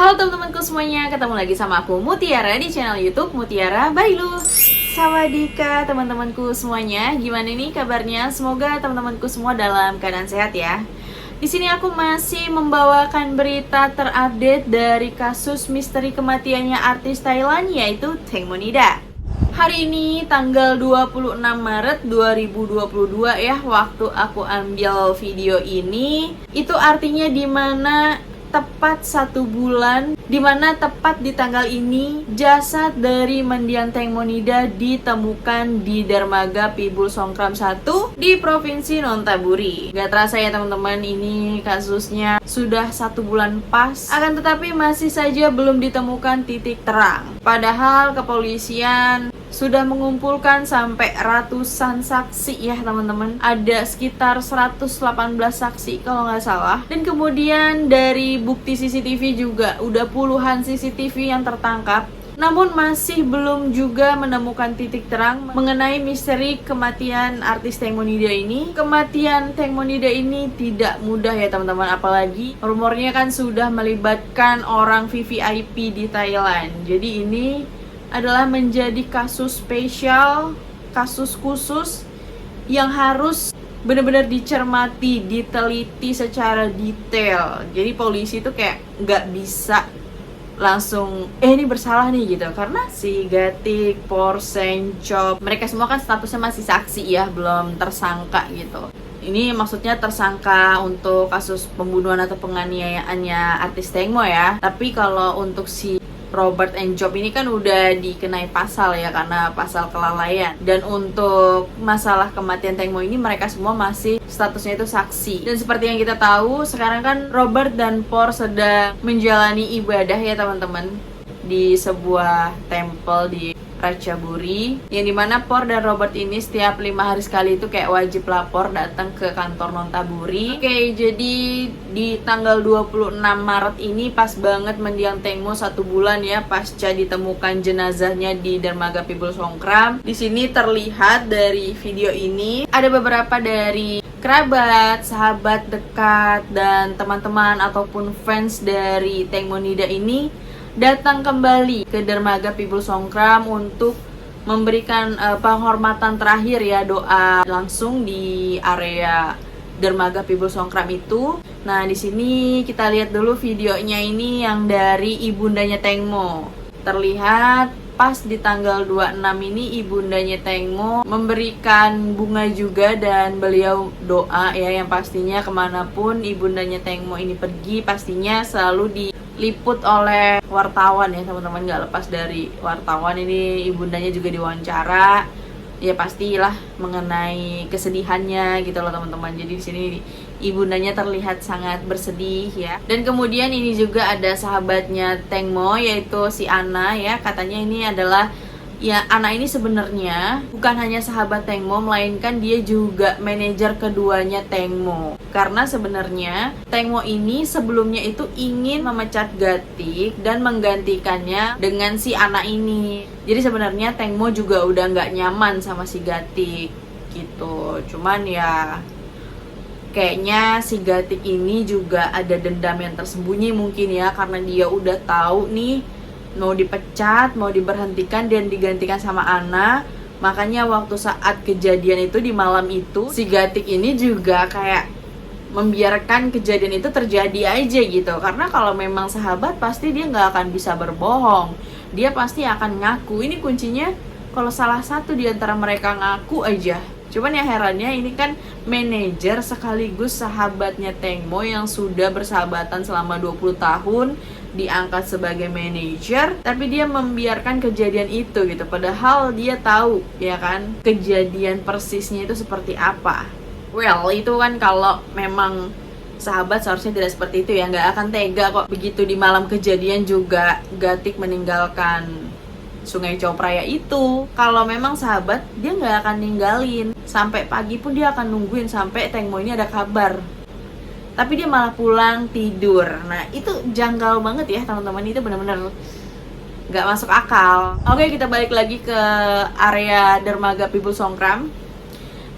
Halo teman-temanku semuanya, ketemu lagi sama aku Mutiara di channel YouTube Mutiara Bailu. Sawadika teman-temanku semuanya, gimana nih kabarnya? Semoga teman-temanku semua dalam keadaan sehat ya. Di sini aku masih membawakan berita terupdate dari kasus misteri kematiannya artis Thailand yaitu Teng Monida. Hari ini tanggal 26 Maret 2022 ya, waktu aku ambil video ini. Itu artinya dimana tepat 1 bulan, dimana tepat di tanggal ini jasad dari mendiang Teng Monida ditemukan di Dermaga Pibul Songkram 1 di Provinsi Nonthaburi. Gak terasa ya teman-teman, ini kasusnya sudah 1 bulan pas, akan tetapi masih saja belum ditemukan titik terang. Padahal kepolisian sudah mengumpulkan sampai ratusan saksi ya teman-teman. Ada sekitar 118 saksi kalau nggak salah. Dan kemudian dari bukti CCTV juga udah puluhan CCTV yang tertangkap. Namun masih belum juga menemukan titik terang mengenai misteri kematian artis Teng Monida ini. Kematian Teng Monida ini tidak mudah ya teman-teman, apalagi rumornya kan sudah melibatkan orang VVIP di Thailand. Jadi ini adalah menjadi kasus spesial, kasus khusus yang harus benar-benar dicermati, diteliti secara detail. Jadi polisi itu kayak nggak bisa langsung ini bersalah nih gitu, karena si Gatik, Porseng, Chop, mereka semua kan statusnya masih saksi ya, belum tersangka gitu. Ini maksudnya tersangka untuk kasus pembunuhan atau penganiayaannya artis Tengmo ya. Tapi kalau untuk si Robert and Job ini kan udah dikenai pasal ya, karena pasal kelalaian. Dan untuk masalah kematian Tengmo ini mereka semua masih statusnya itu saksi. Dan seperti yang kita tahu sekarang kan Robert dan Por sedang menjalani ibadah ya teman-teman, di sebuah temple di Ratchaburi, yang dimana Por dan Robert ini setiap 5 hari sekali itu kayak wajib lapor datang ke kantor Nonthaburi. Oke, jadi di tanggal 26 Maret ini pas banget mendiang Tengmo 1 bulan ya, pasca ditemukan jenazahnya di Dermaga Pibul Songkram. Di sini terlihat dari video ini ada beberapa dari kerabat, sahabat dekat, dan teman-teman ataupun fans dari Teng Monida ini datang kembali ke Dermaga Pibul Songkram untuk memberikan penghormatan terakhir ya, doa langsung di area Dermaga Pibul Songkram itu. Nah, di sini kita lihat dulu videonya ini yang dari ibundanya Tengmo. Terlihat pas di tanggal 26 ini ibundanya Tengmo memberikan bunga juga, dan beliau doa ya, yang pastinya kemanapun ibundanya Tengmo ini pergi pastinya selalu diliput oleh wartawan ya teman-teman, nggak lepas dari wartawan. Ini ibundanya juga diwawancara ya, pastilah mengenai kesedihannya gitu loh teman-teman. Jadi di sini ibundanya terlihat sangat bersedih ya. Dan kemudian ini juga ada sahabatnya Tengmo yaitu si Ana ya. Katanya ini adalah ya, Ana ini sebenarnya bukan hanya sahabat Tengmo, melainkan dia juga manajer keduanya Tengmo. Karena sebenarnya Tengmo ini sebelumnya itu ingin memecat Gatik dan menggantikannya dengan si Ana ini. Jadi sebenarnya Tengmo juga udah nggak nyaman sama si Gatik gitu. Cuman ya kayaknya si Gatik ini juga ada dendam yang tersembunyi mungkin ya, karena dia udah tahu nih mau dipecat, mau diberhentikan dan digantikan sama Ana. Makanya waktu saat kejadian itu di malam itu, si Gatik ini juga kayak membiarkan kejadian itu terjadi aja gitu. Karena kalau memang sahabat pasti dia nggak akan bisa berbohong, dia pasti akan ngaku. Ini kuncinya kalau salah satu di antara mereka ngaku aja. Cuman ya herannya ini kan manajer sekaligus sahabatnya Tengmo yang sudah bersahabatan selama 20 tahun, diangkat sebagai manajer, tapi dia membiarkan kejadian itu gitu. Padahal dia tahu ya kan kejadian persisnya itu seperti apa. Well, itu kan kalau memang sahabat seharusnya tidak seperti itu ya, nggak akan tega kok begitu di malam kejadian juga Gatik meninggalkan Sungai Copraya itu. Kalau memang sahabat, dia nggak akan ninggalin sampai pagi pun, dia akan nungguin sampai Tengmo ini ada kabar. Tapi dia malah pulang tidur. Nah, itu janggal banget ya teman-teman, itu benar-benar nggak masuk akal. Oke, kita balik lagi ke area Dermaga Pibul Songkram.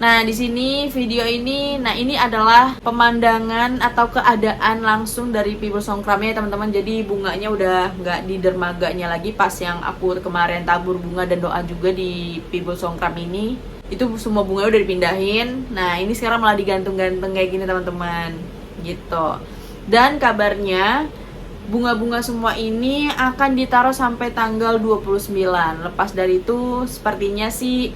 Nah, di sini video ini, nah ini adalah pemandangan atau keadaan langsung dari Pibul Songkramnya ya teman-teman. Jadi bunganya udah nggak di dermaganya lagi pas yang aku kemarin tabur bunga dan doa juga di Pibul Songkram ini. Itu semua bunganya udah dipindahin. Nah, ini sekarang malah digantung-gantung kayak gini teman-teman. Gitu. Dan kabarnya bunga-bunga semua ini akan ditaruh sampai tanggal 29. Lepas dari itu sepertinya sih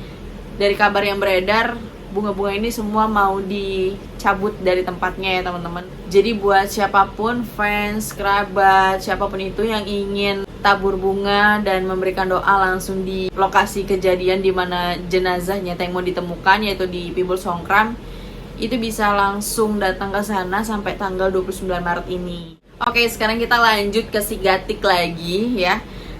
dari kabar yang beredar, bunga-bunga ini semua mau dicabut dari tempatnya ya teman-teman. Jadi buat siapapun, fans, kerabat, siapapun itu yang ingin tabur bunga dan memberikan doa langsung di lokasi kejadian di mana jenazahnya Tengmo ditemukan, yaitu di Pibul Songkram, itu bisa langsung datang ke sana sampai tanggal 29 Maret ini. Oke, sekarang kita lanjut ke si Gatik lagi ya.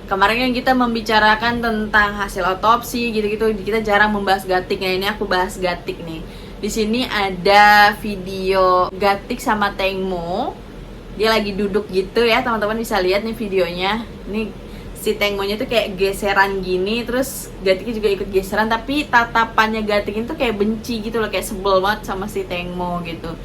Kemarin kan kita membicarakan tentang hasil otopsi gitu-gitu, kita jarang membahas Gatik. Nah, ini aku bahas Gatik nih. Di sini ada video Gatik sama Tengmo. Dia lagi duduk gitu ya, teman-teman bisa lihat nih videonya. Ini si Tengmonya tuh kayak geseran gini, terus Gatiknya juga ikut geseran, tapi tatapannya Gatik itu kayak benci gitu loh, kayak sebel banget sama si Tengmo gitu.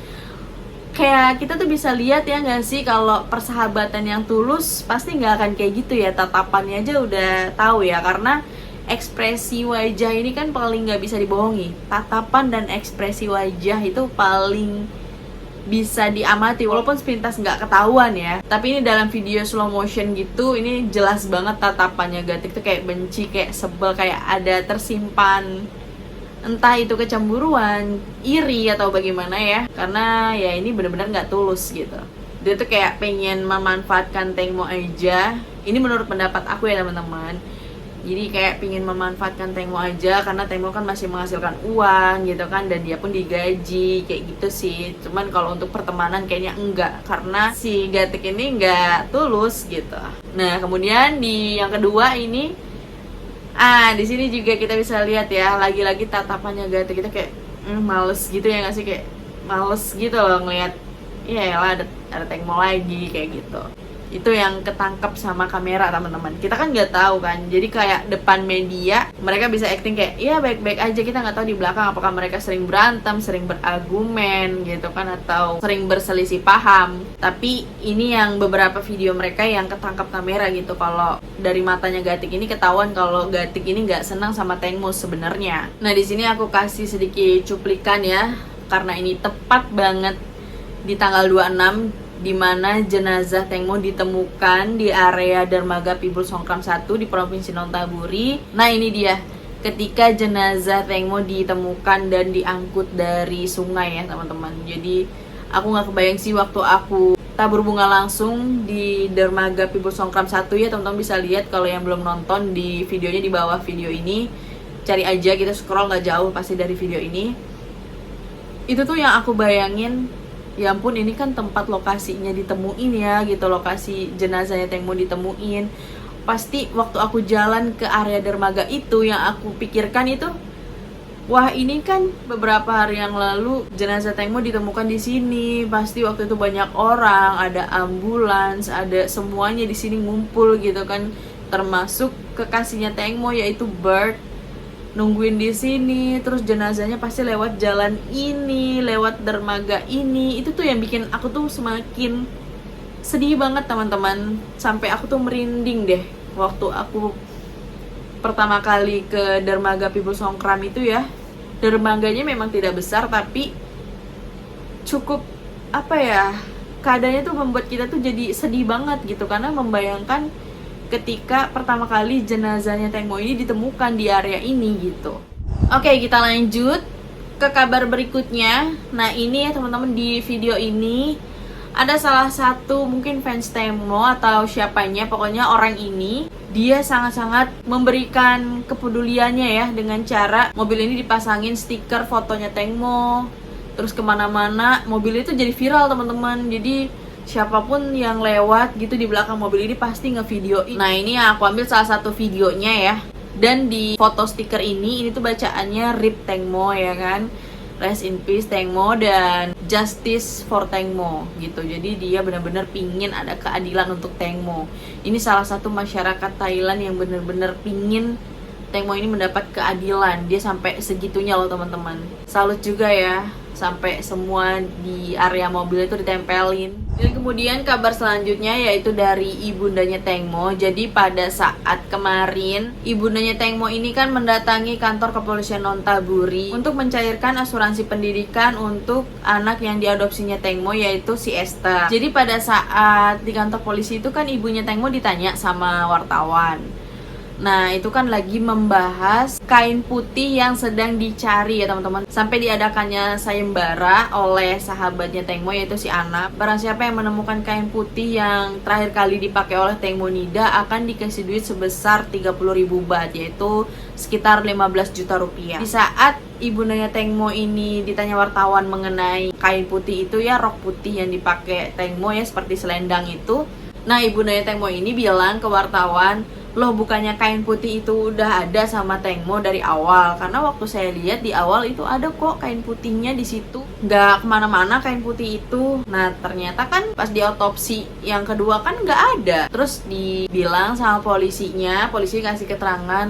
Kayak kita tuh bisa lihat ya nggak sih, kalau persahabatan yang tulus pasti nggak akan kayak gitu ya, tatapannya aja udah tahu ya, karena ekspresi wajah ini kan paling nggak bisa dibohongi. Tatapan dan ekspresi wajah itu paling bisa diamati, walaupun sepintas nggak ketahuan ya, tapi ini dalam video slow motion gitu, ini jelas banget tatapannya Gatik tuh kayak benci, kayak sebel, kayak ada tersimpan entah itu kecemburuan, iri atau bagaimana ya, karena ya ini benar-benar nggak tulus gitu. Dia tuh kayak pengen memanfaatkan Tengmo aja. Ini menurut pendapat aku ya teman-teman. Jadi kayak pengen memanfaatkan Tengmo aja karena Tengmo kan masih menghasilkan uang gitu kan, dan dia pun digaji kayak gitu sih. Cuman kalau untuk pertemanan kayaknya enggak, karena si Gatik ini nggak tulus gitu. Nah, kemudian di yang kedua ini, di sini juga kita bisa lihat ya, lagi-lagi tatapannya Gatik kita kayak males gitu ya nggak sih, kayak males gitu loh ngelihat, iya lah ada Tengmo lagi kayak gitu. Itu yang ketangkep sama kamera teman-teman. Kita kan nggak tahu kan, jadi kayak depan media mereka bisa acting kayak iya baik-baik aja, kita nggak tahu di belakang apakah mereka sering berantem, sering berargumen gitu kan, atau sering berselisih paham. Tapi ini yang beberapa video mereka yang ketangkep kamera gitu, kalau dari matanya Gatik ini ketahuan kalau Gatik ini nggak senang sama Tengmo sebenarnya. Nah, di sini aku kasih sedikit cuplikan ya, karena ini tepat banget di tanggal 26 di mana jenazah Tengmo ditemukan di area dermaga Pibul Songkram 1 di Provinsi Nonthaburi. Nah, ini dia ketika jenazah Tengmo ditemukan dan diangkut dari sungai ya teman-teman. Jadi aku nggak kebayang sih waktu aku tabur bunga langsung di dermaga Pibul Songkram 1 ya, teman-teman bisa lihat kalau yang belum nonton di videonya di bawah video ini. Cari aja, kita scroll nggak jauh pasti dari video ini. Itu tuh yang aku bayangin, ya ampun ini kan tempat lokasinya ditemuin ya gitu, lokasi jenazahnya Tengmo ditemuin. Pasti waktu aku jalan ke area dermaga itu, yang aku pikirkan itu, wah ini kan beberapa hari yang lalu jenazah Tengmo ditemukan di sini. Pasti waktu itu banyak orang, ada ambulans, ada semuanya di sini ngumpul gitu kan, termasuk kekasihnya Tengmo yaitu Bert nungguin di sini. Terus jenazahnya pasti lewat jalan ini, lewat dermaga ini. Itu tuh yang bikin aku tuh semakin sedih banget teman-teman, sampai aku tuh merinding deh waktu aku pertama kali ke dermaga Pibul Songkram itu ya. Dermaganya memang tidak besar, tapi cukup apa ya, keadaannya tuh membuat kita tuh jadi sedih banget gitu, karena membayangkan ketika pertama kali jenazahnya Tengmo ini ditemukan di area ini gitu. Oke, kita lanjut ke kabar berikutnya. Nah, ini ya teman-teman, di video ini ada salah satu mungkin fans Tengmo atau siapanya, pokoknya orang ini dia sangat-sangat memberikan kepeduliannya ya, dengan cara mobil ini dipasangin stiker fotonya Tengmo, terus kemana-mana mobil itu jadi viral teman-teman. Jadi siapapun yang lewat gitu di belakang mobil ini pasti ngevideoin. Nah, ini yang aku ambil salah satu videonya ya. Dan di foto stiker ini tuh bacaannya RIP Tengmo ya kan, Rest in Peace Tengmo dan Justice for Tengmo gitu. Jadi dia benar-benar pingin ada keadilan untuk Tengmo. Ini salah satu masyarakat Thailand yang benar-benar pingin Tengmo ini mendapat keadilan. Dia sampai segitunya loh teman-teman. Salut juga ya, sampai semua di area mobil itu ditempelin. Dan kemudian kabar selanjutnya yaitu dari ibundanya Tengmo. Jadi pada saat kemarin ibundanya Tengmo ini kan mendatangi kantor kepolisian Nontaburi untuk mencairkan asuransi pendidikan untuk anak yang diadopsinya Tengmo, yaitu si Esther. Jadi pada saat di kantor polisi itu kan ibunya Tengmo ditanya sama wartawan. Nah, itu kan lagi membahas kain putih yang sedang dicari ya teman-teman. Sampai diadakannya sayembara oleh sahabatnya Tengmo, yaitu si Ana. Barang siapa yang menemukan kain putih yang terakhir kali dipakai oleh Tengmo Nida akan dikasih duit sebesar 30.000 baht, yaitu sekitar 15 juta rupiah. Di saat ibundanya Tengmo ini ditanya wartawan mengenai kain putih itu ya, rok putih yang dipakai Tengmo ya, seperti selendang itu. Nah, ibundanya Tengmo ini bilang ke wartawan, loh bukannya kain putih itu udah ada sama Tengmo dari awal? Karena waktu saya lihat di awal itu ada kok kain putihnya di situ, nggak kemana-mana kain putih itu. Nah ternyata kan pas di otopsi yang kedua kan nggak ada. Terus dibilang sama polisinya, polisi kasih keterangan,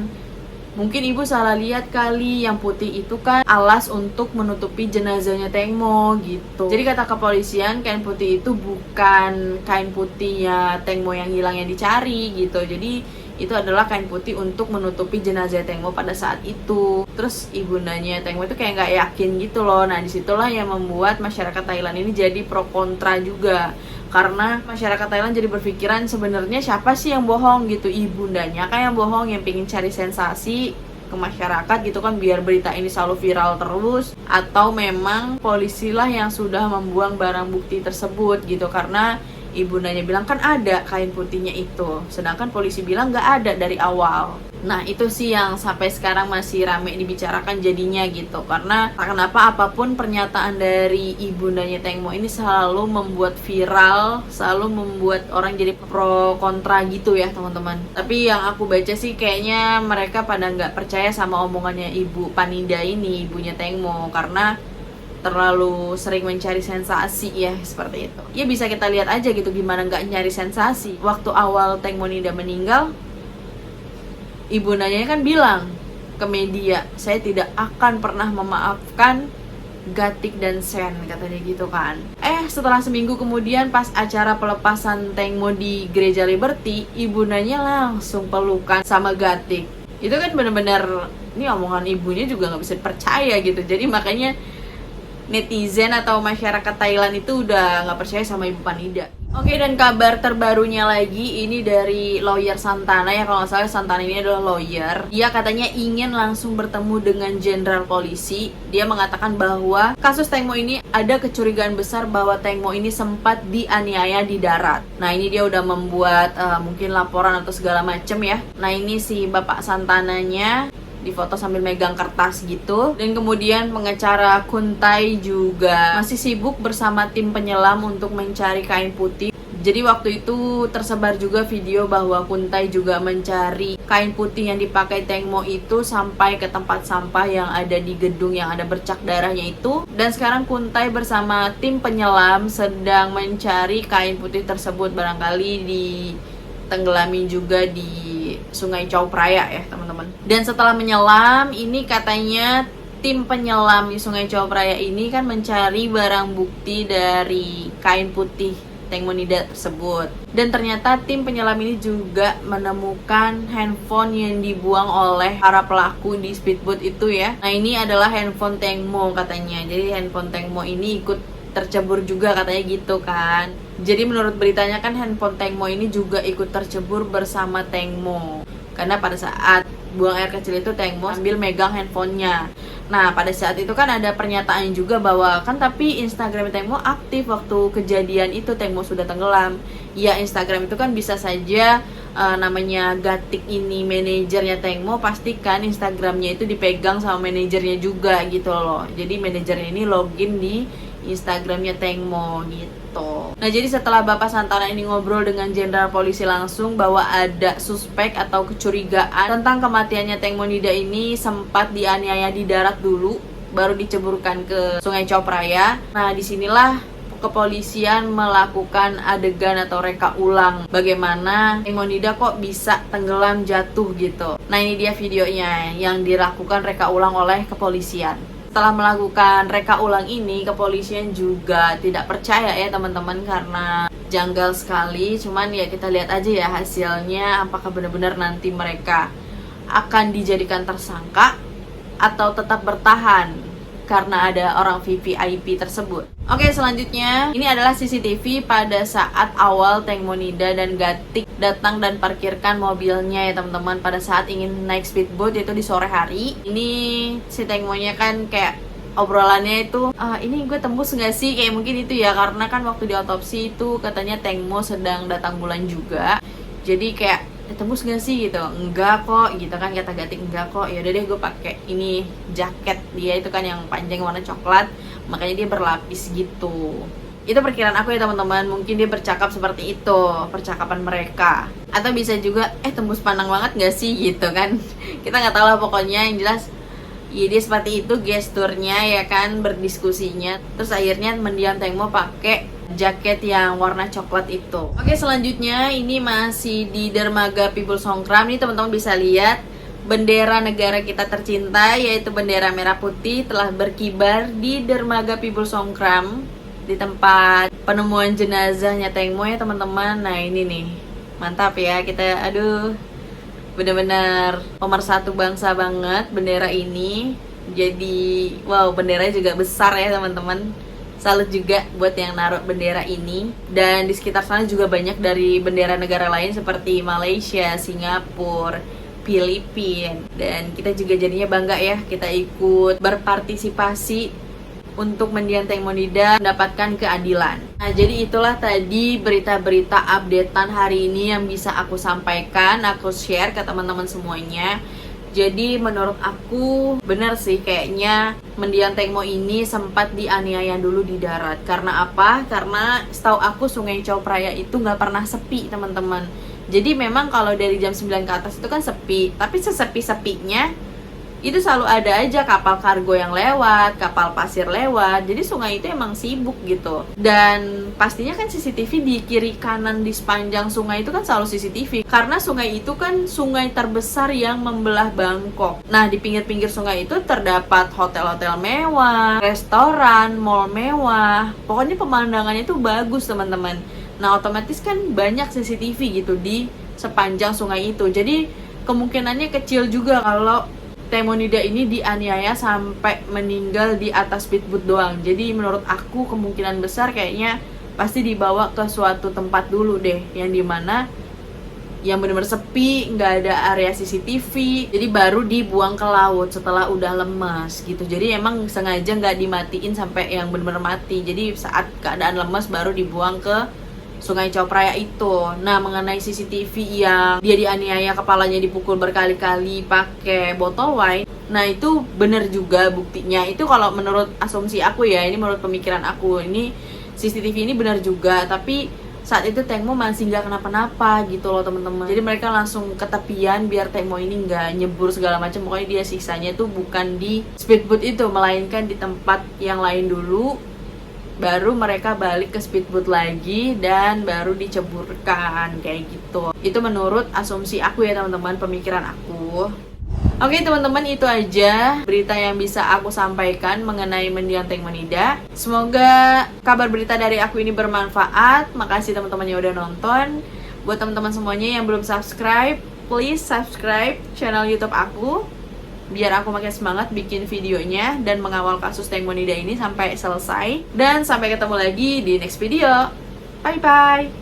mungkin ibu salah lihat kali, yang putih itu kan alas untuk menutupi jenazahnya Tengmo gitu. Jadi kata kepolisian, kain putih itu bukan kain putihnya Tengmo yang hilang yang dicari gitu. Jadi itu adalah kain putih untuk menutupi jenazah Tengmo pada saat itu. Terus ibundanya Tengmo itu kayak nggak yakin gitu loh. Nah disitulah yang membuat masyarakat Thailand ini jadi pro kontra juga. Karena masyarakat Thailand jadi berpikiran, sebenarnya siapa sih yang bohong gitu? Ibundanya kan yang bohong, yang pengen cari sensasi ke masyarakat gitu kan, biar berita ini selalu viral terus. Atau memang polisi lah yang sudah membuang barang bukti tersebut gitu. Karena ibundanya bilang kan ada kain putihnya itu, sedangkan polisi bilang nggak ada dari awal. Nah itu sih yang sampai sekarang masih rame dibicarakan jadinya gitu. Karena kenapa apapun pernyataan dari ibundanya Tengmo ini selalu membuat viral, selalu membuat orang jadi pro kontra gitu ya teman-teman. Tapi yang aku baca sih kayaknya mereka pada nggak percaya sama omongannya ibu Panida ini, ibunya Tengmo, karena terlalu sering mencari sensasi ya, seperti itu. Ya bisa kita lihat aja gitu, gimana nggak nyari sensasi. Waktu awal Tengmo Nida meninggal, ibundanya kan bilang ke media, saya tidak akan pernah memaafkan Gatik dan Sen, katanya gitu kan. Setelah seminggu kemudian pas acara pelepasan Tengmo di Gereja Liberty, ibundanya langsung pelukan sama Gatik. Itu kan bener-bener, ini omongan ibunya juga nggak bisa dipercaya gitu. Jadi makanya netizen atau masyarakat Thailand itu udah nggak percaya sama Ibu Panida. Oke, dan kabar terbarunya lagi ini dari lawyer Santana ya, kalau nggak salah Santana ini adalah lawyer. Dia katanya ingin langsung bertemu dengan jenderal polisi. Dia mengatakan bahwa kasus Tengmo ini ada kecurigaan besar bahwa Tengmo ini sempat dianiaya di darat. Nah ini dia udah membuat mungkin laporan atau segala macem ya. Nah ini si Bapak Santananya difoto sambil megang kertas gitu. Dan kemudian pengacara Kuntai juga masih sibuk bersama tim penyelam untuk mencari kain putih. Jadi waktu itu tersebar juga video bahwa Kuntai juga mencari kain putih yang dipakai Tengmo itu sampai ke tempat sampah yang ada di gedung yang ada bercak darahnya itu. Dan sekarang Kuntai bersama tim penyelam sedang mencari kain putih tersebut, barangkali ditenggelami juga di Sungai Chao Phraya ya teman-teman. Dan setelah menyelam, ini katanya tim penyelam di Sungai Chao Phraya ini kan mencari barang bukti dari kain putih Tengmo Nida tersebut. Dan ternyata tim penyelam ini juga menemukan handphone yang dibuang oleh para pelaku di speedboat itu ya. Nah ini adalah handphone Tengmo katanya. Jadi handphone Tengmo ini ikut tercebur juga katanya gitu kan. Jadi menurut beritanya kan handphone Tengmo ini juga ikut tercebur bersama Tengmo. Karena pada saat buang air kecil itu Tengmo sambil megang handphonenya. Nah pada saat itu kan ada pernyataan juga bahwa kan tapi Instagram Tengmo aktif waktu kejadian itu Tengmo sudah tenggelam. Ya Instagram itu kan bisa saja namanya Gatik ini manajernya Tengmo, pastikan Instagramnya itu dipegang sama manajernya juga gitu loh. Jadi manajernya ini login di Instagramnya Tengmo gitu. Nah jadi setelah Bapak Santana ini ngobrol dengan jenderal polisi langsung bahwa ada suspek atau kecurigaan tentang kematiannya Tengmo Nida ini sempat dianiaya di darat dulu, baru diceburkan ke Sungai Chao Phraya. Nah disinilah kepolisian melakukan adegan atau reka ulang bagaimana Teng Monida kok bisa tenggelam jatuh gitu. Nah ini dia videonya yang dilakukan reka ulang oleh kepolisian. Setelah melakukan reka ulang ini, kepolisian juga tidak percaya ya teman-teman, karena janggal sekali. Cuman ya kita lihat aja ya hasilnya, apakah benar-benar nanti mereka akan dijadikan tersangka atau tetap bertahan karena ada orang VVIP tersebut. Oke, selanjutnya ini adalah CCTV pada saat awal Teng Monida dan Gatik datang dan parkirkan mobilnya ya teman-teman, pada saat ingin naik speedboat, yaitu di sore hari. Ini si Teng Monya kan kayak obrolannya itu, ini gue tembus gak sih, kayak mungkin itu ya, karena kan waktu di otopsi itu katanya Teng Mo sedang datang bulan juga, jadi kayak tembus gak sih gitu. Enggak kok gitu kan kata Gatik, enggak kok, ya udah deh gue pakai ini jaket dia itu kan yang panjang warna coklat, makanya dia berlapis gitu. Itu perkiraan aku ya teman-teman, mungkin dia bercakap seperti itu percakapan mereka, atau bisa juga tembus pandang banget gak sih gitu kan. Kita nggak tahu lah, pokoknya yang jelas ya dia seperti itu gesturnya ya kan, berdiskusinya. Terus akhirnya mendiam Teng Mo pakai jaket yang warna coklat itu. Oke, selanjutnya ini masih di dermaga Pibul Songkram. Ini teman-teman bisa lihat bendera negara kita tercinta, yaitu bendera merah putih, telah berkibar di dermaga Pibul Songkram, di tempat penemuan jenazahnya Teng Mo ya teman-teman. Nah ini nih, mantap ya, kita aduh benar-benar pemersatu bangsa banget bendera ini. Jadi wow, benderanya juga besar ya teman-teman. Salut juga buat yang naruh bendera ini. Dan di sekitar sana juga banyak dari bendera negara lain seperti Malaysia, Singapura, Filipina. Dan kita juga jadinya bangga ya, kita ikut berpartisipasi untuk mendiang Teng Monida mendapatkan keadilan. Nah jadi itulah tadi berita-berita updatean hari ini yang bisa aku sampaikan, aku share ke teman-teman semuanya. Jadi menurut aku benar sih kayaknya mendiang Teng Mo ini sempat dianiaya dulu di darat. Karena apa? Karena setahu aku Sungai Chao Phraya itu nggak pernah sepi teman-teman. Jadi memang kalau dari jam 9 ke atas itu kan sepi, tapi sesepi-sepinya itu selalu ada aja kapal kargo yang lewat, kapal pasir lewat. Jadi sungai itu emang sibuk gitu. Dan pastinya kan CCTV di kiri kanan di sepanjang sungai itu kan selalu CCTV, karena sungai itu kan sungai terbesar yang membelah Bangkok. Nah di pinggir-pinggir sungai itu terdapat hotel-hotel mewah, restoran, mall mewah. Pokoknya pemandangannya itu bagus teman-teman. Nah otomatis kan banyak CCTV gitu di sepanjang sungai itu. Jadi kemungkinannya kecil juga kalau Teng Monida ini dianiaya sampai meninggal di atas speedboat doang. Jadi menurut aku kemungkinan besar kayaknya pasti dibawa ke suatu tempat dulu deh, yang dimana yang benar-benar sepi, nggak ada area CCTV. Jadi baru dibuang ke laut setelah udah lemas gitu. Jadi emang sengaja nggak dimatiin sampai yang benar-benar mati. Jadi saat keadaan lemas baru dibuang ke Sungai Chao Phraya itu. Nah mengenai CCTV yang dia dianiaya, kepalanya dipukul berkali-kali pakai botol wine, nah itu bener juga buktinya. Itu kalau menurut asumsi aku ya, ini menurut pemikiran aku, ini CCTV ini benar juga. Tapi saat itu Teng Mo masih nggak kenapa-napa gitu loh teman-teman. Jadi mereka langsung ke tepian biar Teng Mo ini nggak nyebur segala macam. Pokoknya dia siksanya tuh bukan di speedboat itu, melainkan di tempat yang lain dulu. Baru mereka balik ke speedboat lagi dan baru diceburkan kayak gitu. Itu menurut asumsi aku ya teman-teman, pemikiran aku. Oke teman-teman, itu aja berita yang bisa aku sampaikan mengenai mendiang Teng Monida. Semoga kabar berita dari aku ini bermanfaat. Makasih teman-teman yang udah nonton. Buat teman-teman semuanya yang belum subscribe, please subscribe channel YouTube aku, biar aku makin semangat bikin videonya dan mengawal kasus Teng Monida ini sampai selesai. Dan sampai ketemu lagi di next video. Bye bye.